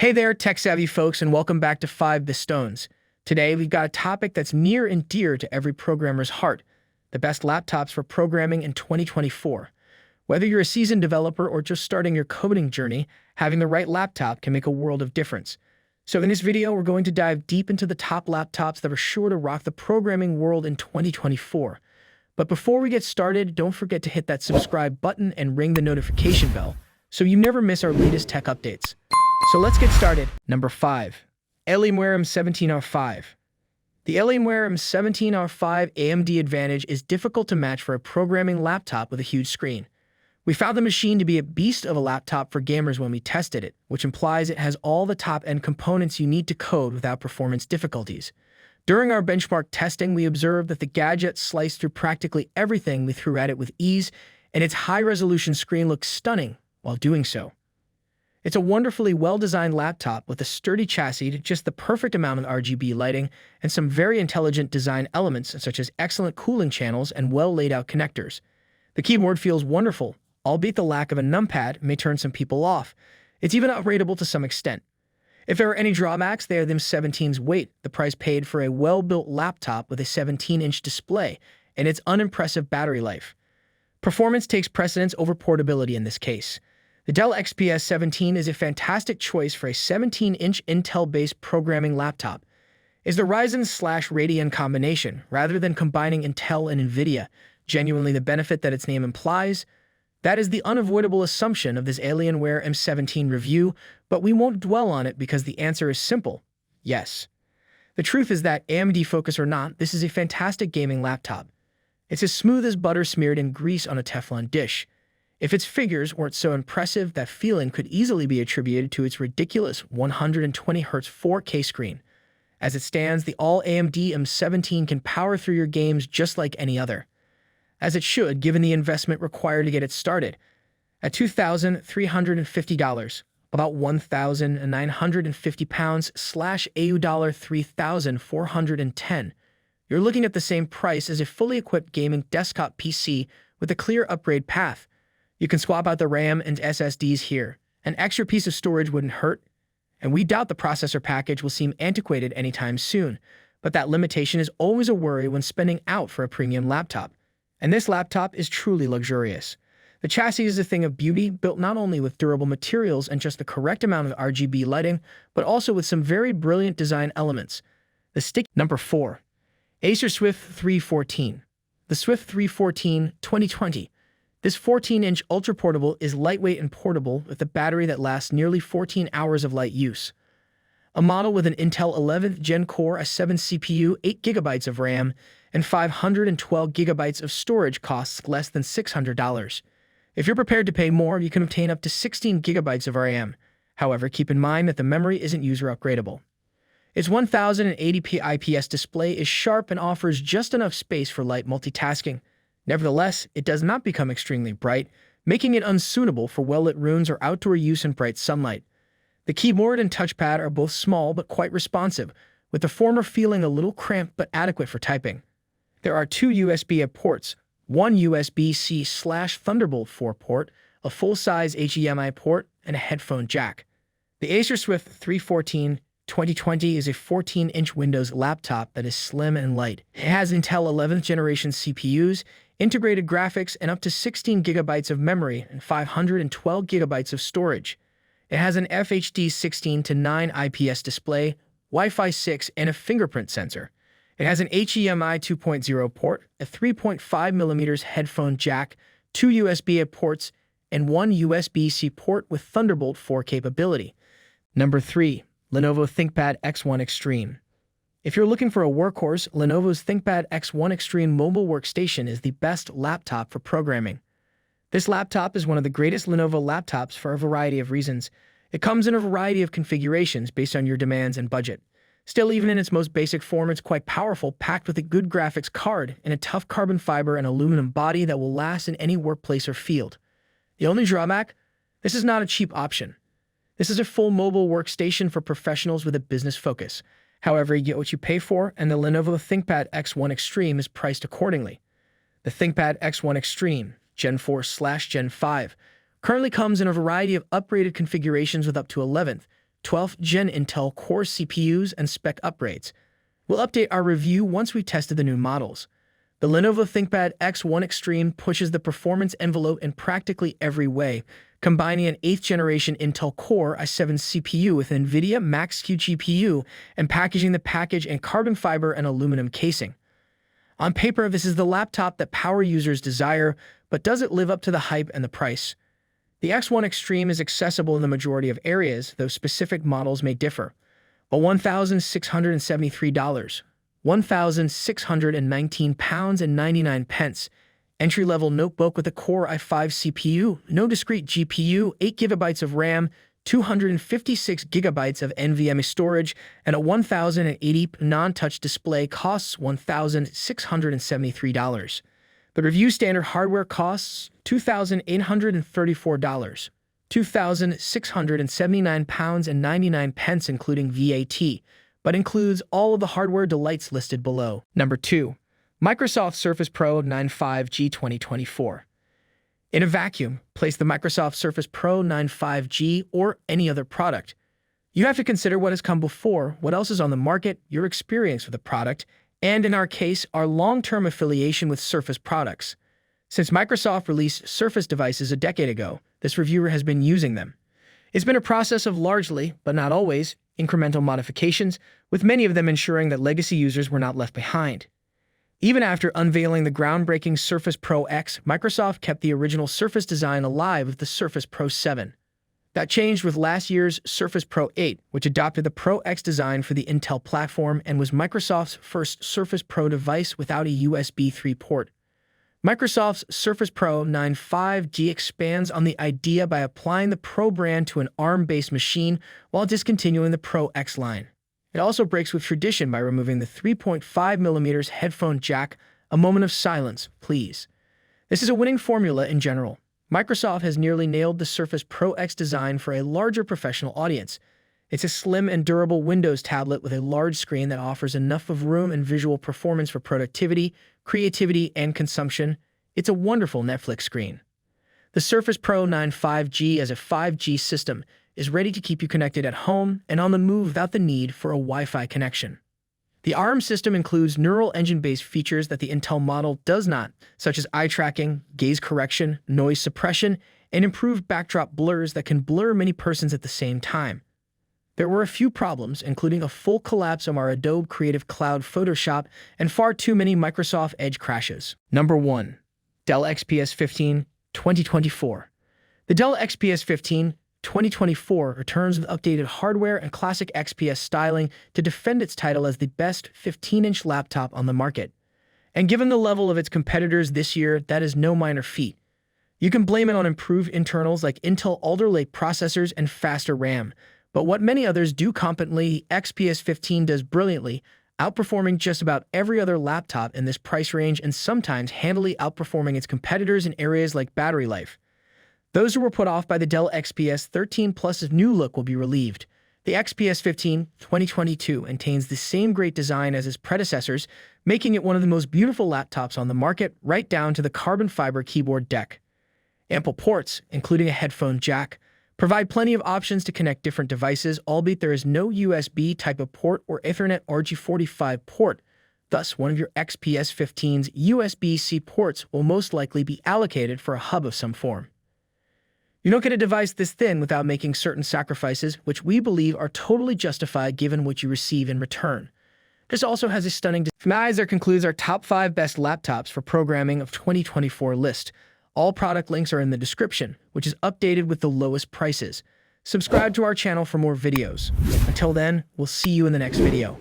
Hey there, tech-savvy folks, and welcome back to 5 Stones. Today, we've got a topic that's near and dear to every programmer's heart, the best laptops for programming in 2024. Whether you're a seasoned developer or just starting your coding journey, having the right laptop can make a world of difference. So in this video, we're going to dive deep into the top laptops that are sure to rock the programming world in 2024. But before we get started, don't forget to hit that subscribe button and ring the notification bell so you never miss our latest tech updates. So let's get started. Number 5. Alienware M17R5. The Alienware M17R5 AMD Advantage is difficult to match for a programming laptop with a huge screen. We found the machine to be a beast of a laptop for gamers when we tested it, which implies it has all the top-end components you need to code without performance difficulties. During our benchmark testing, we observed that the gadget sliced through practically everything we threw at it with ease, and its high-resolution screen looks stunning while doing so. It's a wonderfully well-designed laptop with a sturdy chassis, just the perfect amount of RGB lighting, and some very intelligent design elements such as excellent cooling channels and well-laid-out connectors. The keyboard feels wonderful, albeit the lack of a numpad may turn some people off. It's even upgradable to some extent. If there are any drawbacks, they are the M17's weight, the price paid for a well-built laptop with a 17-inch display, and its unimpressive battery life. Performance takes precedence over portability in this case. The Dell XPS 17 is a fantastic choice for a 17-inch Intel-based programming laptop. It's the Ryzen/Radeon combination, rather than combining Intel and Nvidia, genuinely the benefit that its name implies. That is the unavoidable assumption of this Alienware M17 review, but we won't dwell on it because the answer is simple: yes. The truth is that, AMD focus or not, this is a fantastic gaming laptop. It's as smooth as butter smeared in grease on a Teflon dish. If its figures weren't so impressive, that feeling could easily be attributed to its ridiculous 120Hz 4K screen. As it stands, the all-AMD M17 can power through your games just like any other. As it should, given the investment required to get it started. At $2,350, about £1,950 / $3,410, you're looking at the same price as a fully equipped gaming desktop PC with a clear upgrade path. You can swap out the RAM and SSDs here. An extra piece of storage wouldn't hurt, and we doubt the processor package will seem antiquated anytime soon, but that limitation is always a worry when spending out for a premium laptop. And this laptop is truly luxurious. The chassis is a thing of beauty, built not only with durable materials and just the correct amount of RGB lighting, but also with some very brilliant design elements. Number 4. Acer Swift 314. The Swift 314 2020. This 14-inch ultra-portable is lightweight and portable with a battery that lasts nearly 14 hours of light use. A model with an Intel 11th Gen Core i7 CPU, 8GB of RAM, and 512GB of storage costs less than $600. If you're prepared to pay more, you can obtain up to 16GB of RAM. However, keep in mind that the memory isn't user upgradable. Its 1080p IPS display is sharp and offers just enough space for light multitasking. Nevertheless, it does not become extremely bright, making it unsuitable for well-lit rooms or outdoor use in bright sunlight. The keyboard and touchpad are both small but quite responsive, with the former feeling a little cramped but adequate for typing. There are 2 USB-A ports, one USB-C/Thunderbolt 4 port, a full-size HDMI port, and a headphone jack. The Acer Swift 314 2020 is a 14-inch Windows laptop that is slim and light. It has Intel 11th generation CPUs, integrated graphics, and up to 16GB of memory and 512GB of storage. It has an FHD 16:9 IPS display, Wi-Fi 6, and a fingerprint sensor. It has an HDMI 2.0 port, a 3.5mm headphone jack, 2 USB-A ports, and one USB-C port with Thunderbolt 4 capability. Number 3. Lenovo ThinkPad X1 Extreme. If you're looking for a workhorse, Lenovo's ThinkPad X1 Extreme mobile workstation is the best laptop for programming. This laptop is one of the greatest Lenovo laptops for a variety of reasons. It comes in a variety of configurations based on your demands and budget. Still, even in its most basic form, it's quite powerful, packed with a good graphics card and a tough carbon fiber and aluminum body that will last in any workplace or field. The only drawback? This is not a cheap option. This is a full mobile workstation for professionals with a business focus. However, you get what you pay for, and the Lenovo ThinkPad X1 Extreme is priced accordingly. The ThinkPad X1 Extreme, Gen 4/Gen 5, currently comes in a variety of upgraded configurations with up to 11th, 12th Gen Intel Core CPUs and spec upgrades. We'll update our review once we've tested the new models. The Lenovo ThinkPad X1 Extreme pushes the performance envelope in practically every way, combining an 8th generation Intel Core i7 CPU with Nvidia Max-Q GPU and packaging the package in carbon fiber and aluminum casing. On paper, this is the laptop that power users desire, but does it live up to the hype and the price? The X1 Extreme is accessible in the majority of areas, though specific models may differ. But $1,673, £1,619.99, entry-level notebook with a Core i5 CPU, no discrete GPU, 8 GB of RAM, 256 GB of NVMe storage, and a 1080 non-touch display costs $1,673. The review standard hardware costs $2,834, £2,679.99 including VAT, but includes all of the hardware delights listed below. Number 2. Microsoft Surface Pro 95G 2024. In a vacuum, place the Microsoft Surface Pro 95G or any other product. You have to consider what has come before, what else is on the market, your experience with the product, and in our case, our long-term affiliation with Surface products. Since Microsoft released Surface devices a decade ago, this reviewer has been using them. It's been a process of largely, but not always, incremental modifications, with many of them ensuring that legacy users were not left behind. Even after unveiling the groundbreaking Surface Pro X, Microsoft kept the original Surface design alive with the Surface Pro 7. That changed with last year's Surface Pro 8, which adopted the Pro X design for the Intel platform and was Microsoft's first Surface Pro device without a USB 3 port. Microsoft's Surface Pro 95G expands on the idea by applying the Pro brand to an ARM-based machine while discontinuing the Pro X line. It also breaks with tradition by removing the 3.5mm headphone jack. A moment of silence, please. This is a winning formula in general. Microsoft has nearly nailed the Surface Pro X design for a larger professional audience. It's a slim and durable Windows tablet with a large screen that offers enough of room and visual performance for productivity, creativity, and consumption. It's a wonderful Netflix screen. The Surface Pro 95G as a 5G system is ready to keep you connected at home and on the move without the need for a Wi-Fi connection. The ARM system includes neural engine-based features that the Intel model does not, such as eye tracking, gaze correction, noise suppression, and improved backdrop blurs that can blur many persons at the same time. There were a few problems, including a full collapse of our Adobe Creative Cloud Photoshop and far too many Microsoft Edge crashes. Number 1. Dell XPS 15 2024. The Dell XPS 15 2024 returns with updated hardware and classic XPS styling to defend its title as the best 15-inch laptop on the market. And given the level of its competitors this year, that is no minor feat. You can blame it on improved internals like Intel Alder Lake processors and faster RAM, but what many others do competently, the XPS 15 does brilliantly, outperforming just about every other laptop in this price range and sometimes handily outperforming its competitors in areas like battery life. Those who were put off by the Dell XPS 13 Plus's new look will be relieved. The XPS 15 2022 maintains the same great design as its predecessors, making it one of the most beautiful laptops on the market, right down to the carbon fiber keyboard deck. Ample ports, including a headphone jack, provide plenty of options to connect different devices, albeit there is no USB type of port or Ethernet RJ45 port. Thus, one of your XPS 15's USB-C ports will most likely be allocated for a hub of some form. You don't get a device this thin without making certain sacrifices, which we believe are totally justified given what you receive in return. This also has a stunning... From my eyes, there concludes our top 5 best laptops for programming of 2024 list. All product links are in the description, which is updated with the lowest prices. Subscribe to our channel for more videos. Until then, we'll see you in the next video.